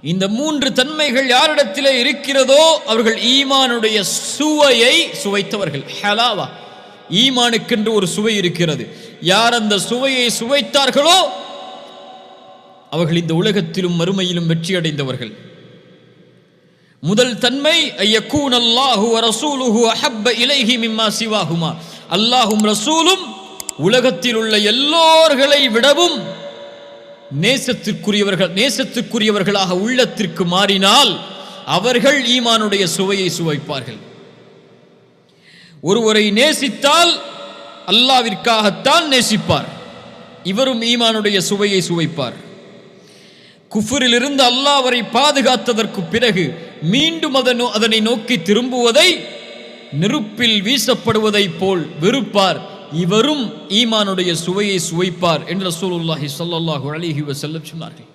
இந்த மூன்று தன்மைகள் யாரிடத்திலே இருக்கிறதோ அவர்கள் ஈமானுடைய சுவையை சுவைத்தவர்கள். ஹலாவா, ஈமானுக்கென்று ஒரு சுவை இருக்கிறது. யார் அந்த சுவையை சுவைத்தார்களோ அவர்கள் இந்த உலகத்திலும் மறுமையிலும் வெற்றி அடைந்தவர்கள். முதல் தன்மை ஐயக்கூன் அல்லாஹு வ ரசூலுஹு அஹப்ப இலைஹி மிம்மா சிவாஹுமா, அல்லாஹும் ரசூலும் உலகத்தில் உள்ள எல்லோர்களை விடவும் நேசத்திற்குரியவர்களாக உள்ளத்திற்கு மாறினால் அவர்கள் ஈமானுடைய சுவையை சுவைப்பார்கள். ஒருவரை நேசித்தால் அல்லாஹ்விற்காகத்தான் நேசிப்பார், இவரும் ஈமானுடைய சுவையை சுவைப்பார். குஃப்ரிலிருந்து அல்லாஹ் அவரை பாதுகாத்ததற்கு பிறகு மீண்டும் அதனை நோக்கி திரும்புவதை நெருப்பில் வீசப்படுவதை போல் வெறுப்பார், இவரும் ஈமானுடைய சுவையை சுவைப்பார் என்று ரசூலுல்லாஹி ஸல்லல்லாஹு அலைஹி வஸல்லம் சொன்னார்கள்.